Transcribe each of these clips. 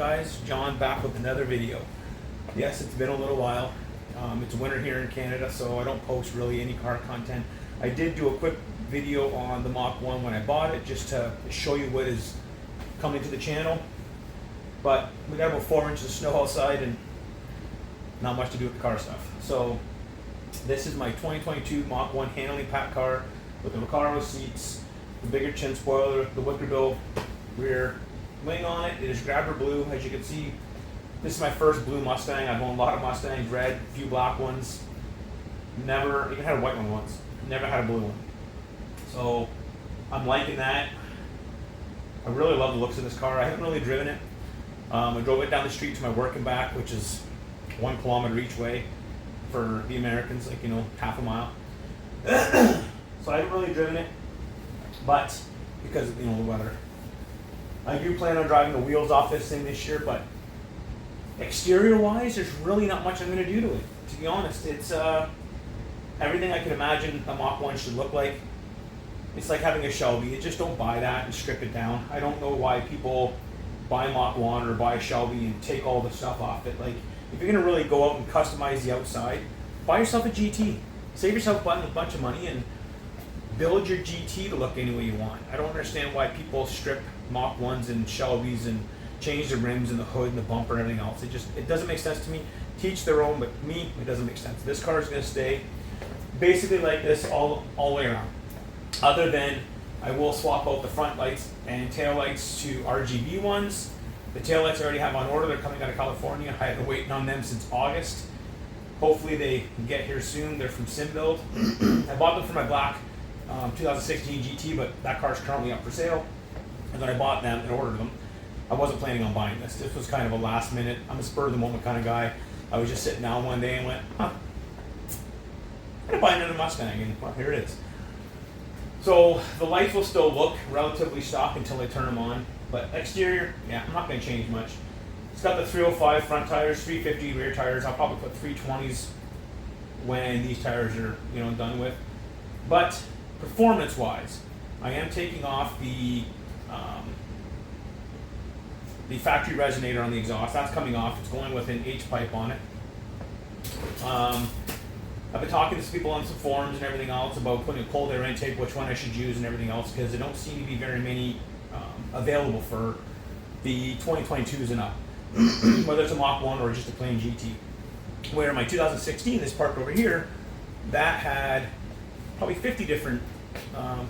guys? John back with another video. Yes, it's been a little while. It's winter here in Canada, so I don't post really any car content. I did do a quick video on the Mach 1 when I bought it, just to show you what is coming to the channel. But we got about 4 inches of snow outside and not much to do with the car stuff. So this is my 2022 Mach 1 handling pack car with the Recaro seats, the bigger chin spoiler, the Wickerbill rear wing on it. It is grabber blue, as you can see. This is my first blue Mustang. I've owned a lot of Mustangs, red, a few black ones. Never even had a white one once. Never had a blue one. So I'm liking that. I really love the looks of this car. I haven't really driven it. I drove it down the street to my work and back, which is 1 kilometer each way for the Americans, like, you know, half a mile. So I haven't really driven it, but because of, you know, the weather. I do plan on driving the wheels off this thing this year, but exterior wise, there's really not much I'm going to do to it. To be honest, it's everything I can imagine a Mach 1 should look like. It's like having a Shelby. You just don't buy that and strip it down. I don't know why people buy a Mach 1 or buy a Shelby and take all the stuff off it. Like, if you're going to really go out and customize the outside, buy yourself a GT. Save yourself a bunch of money and build your GT to look any way you want. I don't understand why people strip Mach 1s and Shelbys and change the rims and the hood and the bumper and everything else. It doesn't make sense to me. Teach their own, but me, it doesn't make sense. This car is going to stay basically like this all the way around. Other than I will swap out the front lights and tail lights to RGB ones. The tail lights I already have on order. They're coming out of California. I have been waiting on them since August. Hopefully they get here soon. They're from SimBuild. I bought them for my black 2016 GT, but that car is currently up for sale. And then I bought them and ordered them. I wasn't planning on buying this. This was kind of a last minute, I'm a spur of the moment kind of guy. I was just sitting down one day and went, I'm gonna buy another Mustang, and well, here it is. So the lights will still look relatively stock until I turn them on, but exterior, yeah, I'm not gonna change much. It's got the 305 front tires, 350 rear tires. I'll probably put 320s when these tires are, you know, done with. But performance-wise, I am taking off the factory resonator on the exhaust. That's coming off. It's going with an H-pipe on it. I've been talking to people on some forums and everything else about putting a cold air intake, which one I should use and everything else, because there don't seem to be very many available for the 2022s and up, whether it's a Mach 1 or just a plain GT. Where my 2016 is parked over here, that had probably 50 different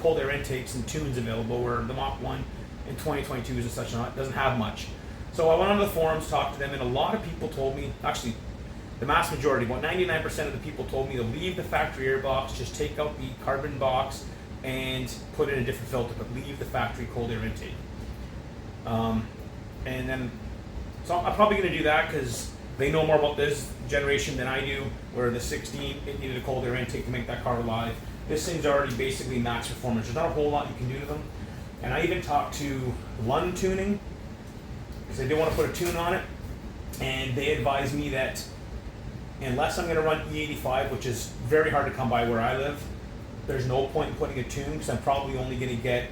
cold air intakes and tunes available, where the Mach 1 in 2022s and such not doesn't have much. So I went onto the forums, talked to them, and a lot of people told me, actually the mass majority, about 99% of the people told me to leave the factory air box, just take out the carbon box and put in a different filter, but leave the factory cold air intake. And then, so I'm probably going to do that because they know more about this generation than I do, where the 16, it needed a cold air intake to make that car alive. This thing's already basically max performance. There's not a whole lot you can do to them. And I even talked to Lund Tuning, because I did want to put a tune on it, and they advised me that unless I'm going to run E85, which is very hard to come by where I live, there's no point in putting a tune, because I'm probably only going to get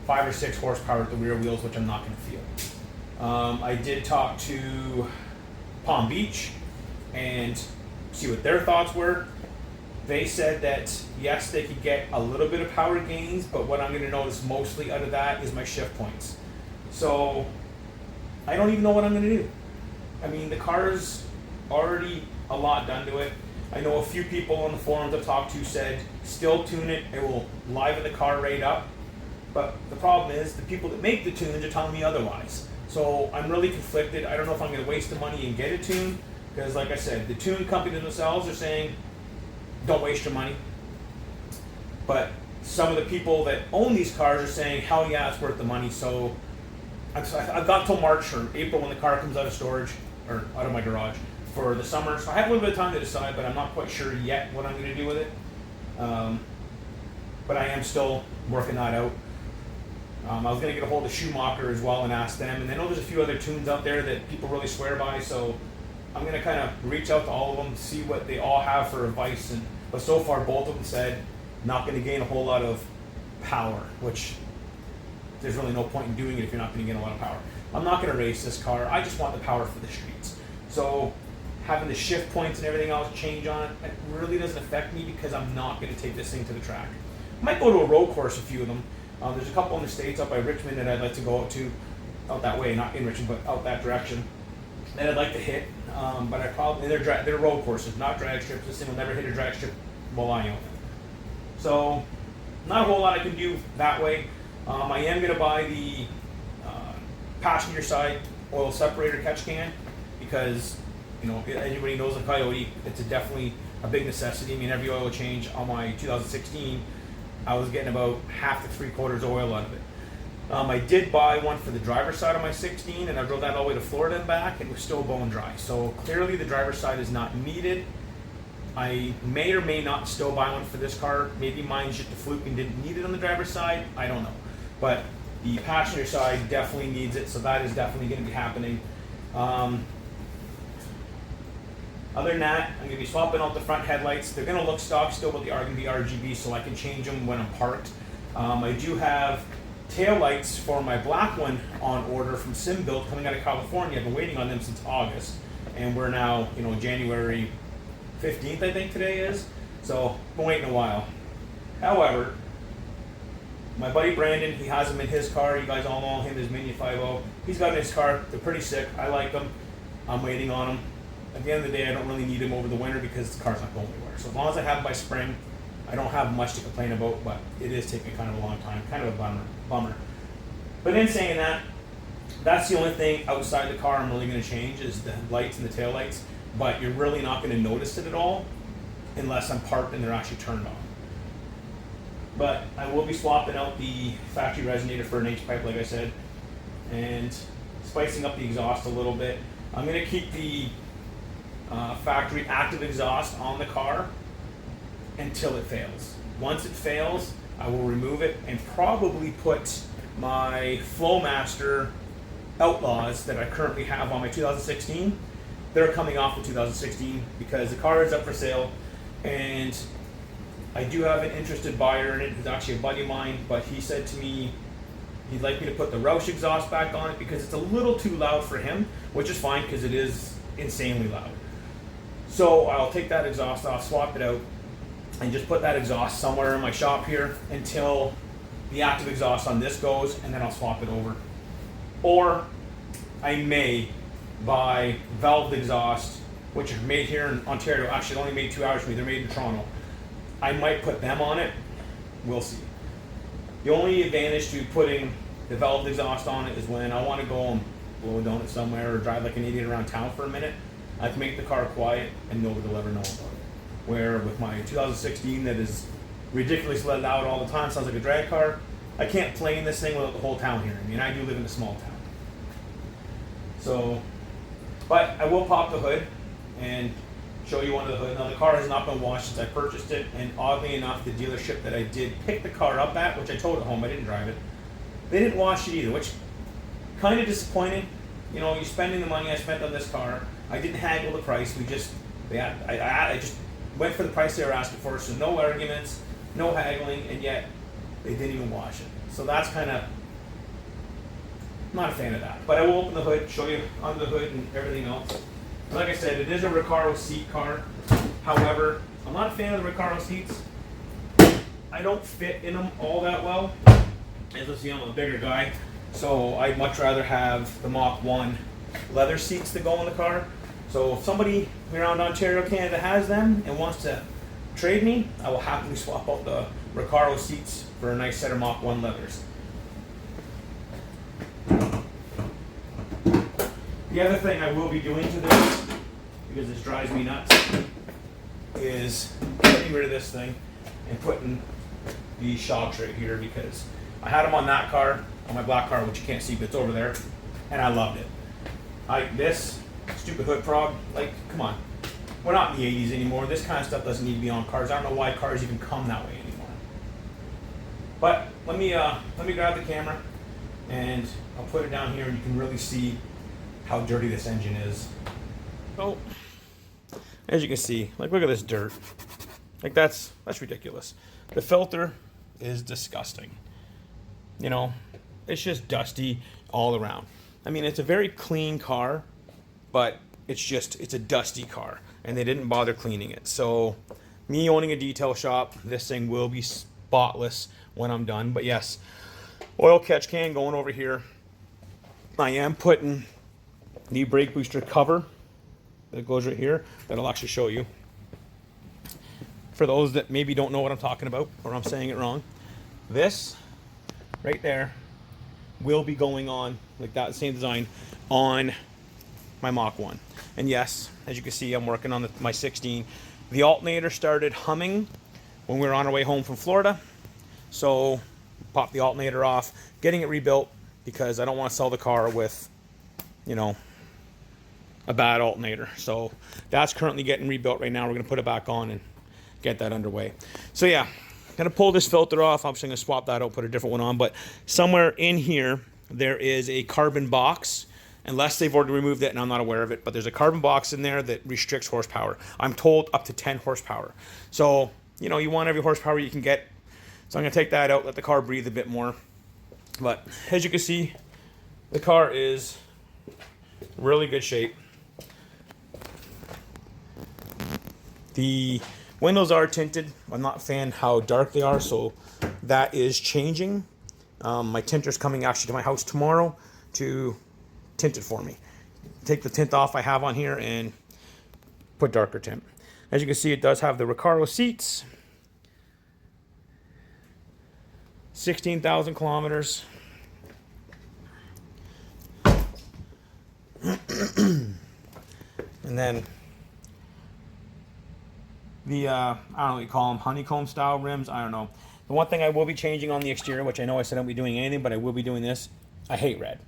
5 or 6 horsepower at the rear wheels, which I'm not going to feel. I did talk to Palm Beach and see what their thoughts were. They said that yes, they could get a little bit of power gains, but what I'm going to notice mostly out of that is my shift points. So I don't even know what I'm going to do. I mean, the car's already a lot done to it. I know a few people on the forums I've talked to said still tune it, it will liven the car rate up. But the problem is the people that make the tunes are telling me otherwise. So I'm really conflicted. I don't know if I'm going to waste the money and get a tune, because like I said, the tune companies themselves are saying don't waste your money. But some of the people that own these cars are saying, hell yeah, it's worth the money. So I've got till March or April when the car comes out of storage, or out of my garage, for the summer. So I have a little bit of time to decide, but I'm not quite sure yet what I'm going to do with it. But I am still working that out. I was going to get a hold of Schumacher as well and ask them. And I know there's a few other tunes out there that people really swear by, so I'm going to kind of reach out to all of them, see what they all have for advice. But so far, both of them said not going to gain a whole lot of power, which there's really no point in doing it if you're not going to gain a lot of power. I'm not going to race this car. I just want the power for the streets. So having the shift points and everything else change on it, it really doesn't affect me because I'm not going to take this thing to the track. I might go to a road course, a few of them. There's a couple in the States up by Richmond that I'd like to go out to, out that way, not in Richmond, but out that direction, that I'd like to hit. But I probably, they're road courses, not drag strips. This thing will never hit a drag strip while I own it. So not a whole lot I can do that way. I am going to buy the passenger side oil separator catch can because, you know, anybody knows a Coyote, it's definitely a big necessity. I mean, every oil change on my 2016, I was getting about half to 3/4 oil out of it. I did buy one for the driver's side of my 16, and I drove that all the way to Florida and back, and it was still bone dry. So clearly the driver's side is not needed. I may or may not still buy one for this car. Maybe mine's just a fluke and didn't need it on the driver's side. I don't know. But the passenger side definitely needs it, so that is definitely going to be happening. Other than that, I'm going to be swapping out the front headlights. They're going to look stock still, but they are going to be RGB, so I can change them when I'm parked. I do have tail lights for my black one on order from SimBuild coming out of California. I've been waiting on them since August, and we're now, you know, January 15th, I think today is. So I've been waiting a while. However, my buddy Brandon, he has them in his car. You guys all know him, his Mini 5.0. He's got in his car. They're pretty sick. I like them. I'm waiting on them. At the end of the day, I don't really need them over the winter because the car's not going anywhere. So as long as I have them by spring, I don't have much to complain about, but it is taking kind of a long time. Kind of a bummer. But in saying that, that's the only thing outside the car I'm really going to change is the lights and the tail lights. But you're really not going to notice it at all unless I'm parked and they're actually turned on. But I will be swapping out the factory resonator for an H-pipe, like I said, and spicing up the exhaust a little bit. I'm going to keep the factory active exhaust on the car until it fails. Once it fails, I will remove it and probably put my Flowmaster Outlaws that I currently have on my 2016. They're coming off the 2016 because the car is up for sale, and I do have an interested buyer in it who's actually a buddy of mine, but he said to me he'd like me to put the Roush exhaust back on it because it's a little too loud for him, which is fine because it is insanely loud. So I'll take that exhaust off, swap it out, and just put that exhaust somewhere in my shop here until the active exhaust on this goes, and then I'll swap it over. Or I may buy valved exhaust, which are made here in Ontario. Actually, only made 2 hours for me. They're made in Toronto. I might put them on it. We'll see. The only advantage to putting the valved exhaust on it is when I want to go and blow a donut somewhere or drive like an idiot around town for a minute. I can make the car quiet and nobody will ever know about it. Where with my 2016 that is ridiculously loud all the time, sounds like a drag car, I can't play in this thing without the whole town hearing me, and I do live in a small town. So, but I will pop the hood and show you under the hood. Now the car has not been washed since I purchased it, and oddly enough, the dealership that I did pick the car up at, which I towed it home, I didn't drive it, they didn't wash it either, which kind of disappointing. You know, you're spending the money I spent on this car. I didn't haggle the price. I just went for the price they were asking for, so no arguments, no haggling, and yet they didn't even wash it. So that's kind of, not a fan of that. But I will open the hood, show you under the hood and everything else. Like I said, it is a Recaro seat car. However, I'm not a fan of the Recaro seats. I don't fit in them all that well. As you'll see, I'm a bigger guy, so I'd much rather have the Mach 1 leather seats that go in the car. So if somebody around Ontario, Canada has them and wants to trade me, I will happily swap out the Recaro seats for a nice set of Mach 1 leathers. The other thing I will be doing to this, because this drives me nuts, is getting rid of this thing and putting the shock tray here, because I had them on that car, on my black car, which you can't see, but it's over there, and I loved it. This stupid hood prop, like, come on. We're not in the 80s anymore. This kind of stuff doesn't need to be on cars. I don't know why cars even come that way anymore. But let me grab the camera and I'll put it down here and you can really see how dirty this engine is. Oh, as you can see, like, look at this dirt. Like, that's ridiculous. The filter is disgusting. You know, it's just dusty all around. I mean, it's a very clean car, but it's a dusty car, and they didn't bother cleaning it. So me owning a detail shop, this thing will be spotless when I'm done. But yes, oil catch can going over here. I am putting the brake booster cover that goes right here that I'll actually show you. For those that maybe don't know what I'm talking about, or I'm saying it wrong, this right there will be going on, like that same design, on my Mach 1. And yes, as you can see, I'm working on my 16. The alternator started humming when we were on our way home from Florida. So pop the alternator off, getting it rebuilt, because I don't want to sell the car with, you know, a bad alternator. So that's currently getting rebuilt right now. We're going to put it back on and get that underway. So yeah, gonna pull this filter off. I'm just gonna swap that out, put a different one on. But somewhere in here, there is a carbon box, unless they've already removed it and I'm not aware of it, but there's a carbon box in there that restricts horsepower. I'm told up to 10 horsepower. So, you know, you want every horsepower you can get. So I'm gonna take that out, let the car breathe a bit more. But as you can see, the car is really good shape. The windows are tinted. I'm not a fan how dark they are, so that is changing. My tinter's coming actually to my house tomorrow to tint it for me. Take the tint off I have on here and put darker tint. As you can see, it does have the Recaro seats. 16,000 kilometers. And then the, I don't know what you call them, honeycomb style rims, I don't know. The one thing I will be changing on the exterior, which I know I said I won't be doing anything, but I will be doing this. I hate red.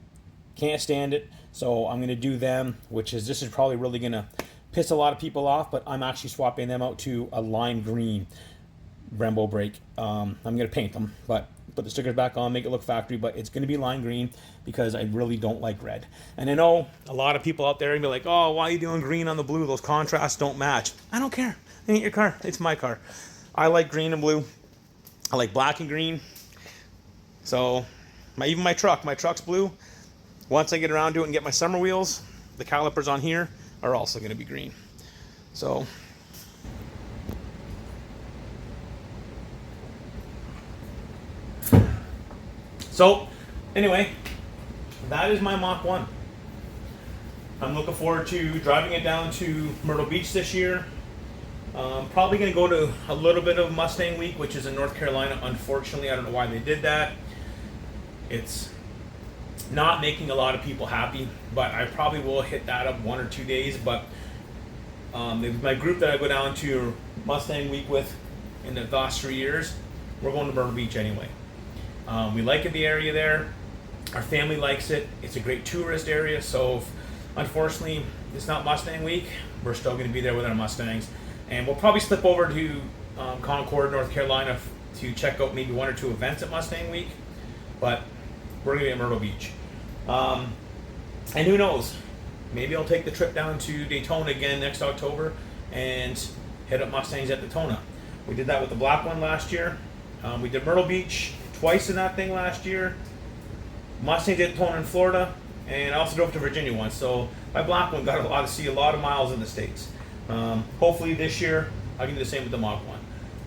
Can't stand it. So I'm going to do them, this is probably really going to piss a lot of people off, but I'm actually swapping them out to a lime green Brembo brake. I'm going to paint them, but put the stickers back on, make it look factory, but it's going to be lime green because I really don't like red. And I know a lot of people out there are going to be like, oh, why are you doing green on the blue? Those contrasts don't match. I don't care. It ain't your car. It's my car. I like green and blue. I like black and green. So even my truck's blue. Once I get around to it and get my summer wheels, the calipers on here are also going to be green. So anyway, that is my Mach 1. I'm looking forward to driving it down to Myrtle Beach this year. Probably going to go to a little bit of Mustang Week, which is in North Carolina. Unfortunately, I don't know why they did that. It's not making a lot of people happy, but I probably will hit that up 1 or 2 days. But my group that I go down to Mustang Week with in the last 3 years, we're going to Myrtle Beach anyway. We like the area there. Our family likes it. It's a great tourist area. So if, unfortunately, it's not Mustang Week, we're still going to be there with our Mustangs. And we'll probably slip over to Concord, North Carolina to check out maybe 1 or 2 events at Mustang Week. But we're going to be at Myrtle Beach. And who knows? Maybe I'll take the trip down to Daytona again next October and hit up Mustangs at Daytona. We did that with the black one last year. We did Myrtle Beach twice in that thing last year. Mustangs at Daytona in Florida. And I also drove to Virginia once. So my black one got to see a lot of miles in the States. Hopefully this year I can do the same with the Mach 1.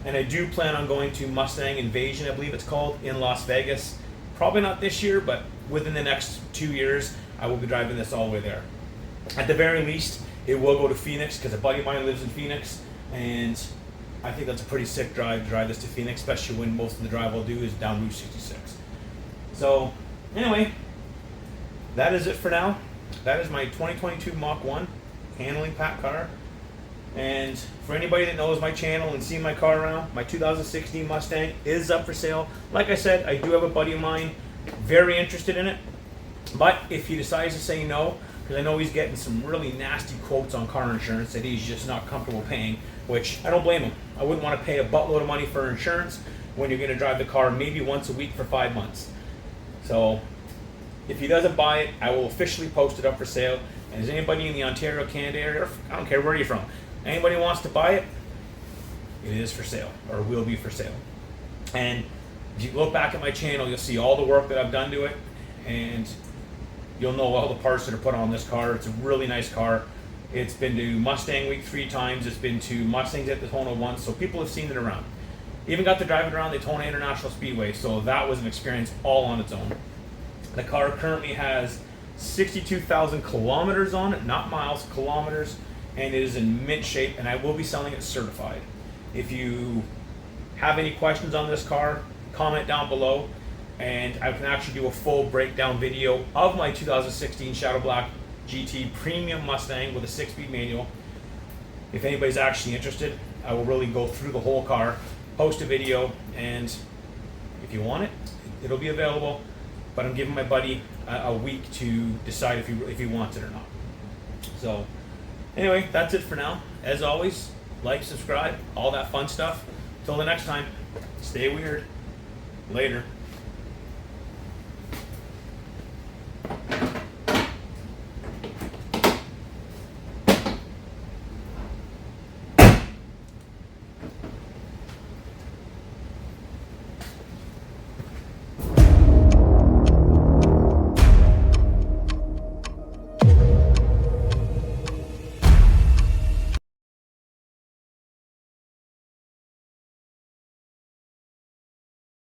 And I do plan on going to Mustang Invasion, I believe it's called, in Las Vegas. Probably not this year, but within the next 2 years, I will be driving this all the way there. At the very least, it will go to Phoenix, because a buddy of mine lives in Phoenix, and I think that's a pretty sick drive to drive this to Phoenix, especially when most of the drive I'll do is down Route 66. So, anyway, that is it for now. That is my 2022 Mach 1 handling pack car. And for anybody that knows my channel and seen my car around, my 2016 Mustang is up for sale. Like I said, I do have a buddy of mine very interested in it. But if he decides to say no, because I know he's getting some really nasty quotes on car insurance that he's just not comfortable paying, which I don't blame him. I wouldn't want to pay a buttload of money for insurance when you're going to drive the car maybe once a week for 5 months. So if he doesn't buy it, I will officially post it up for sale. And is anybody in the Ontario, Canada area, or I don't care where you're from, anybody wants to buy it, it is for sale, or will be for sale. And if you look back at my channel, you'll see all the work that I've done to it. And you'll know all the parts that are put on this car. It's a really nice car. It's been to Mustang Week 3 times. It's been to Mustangs at Daytona once, so people have seen it around. Even got to drive it around Daytona International Speedway, so that was an experience all on its own. The car currently has 62,000 kilometers on it, not miles, kilometers, and it is in mint shape, and I will be selling it certified. If you have any questions on this car, comment down below, and I can actually do a full breakdown video of my 2016 Shadow Black GT Premium Mustang with a 6-speed manual. If anybody's actually interested, I will really go through the whole car, post a video, and if you want it, it'll be available. But I'm giving my buddy a week to decide if he wants it or not. So anyway, that's it for now. As always, like, subscribe, all that fun stuff. Till the next time, stay weird. Later.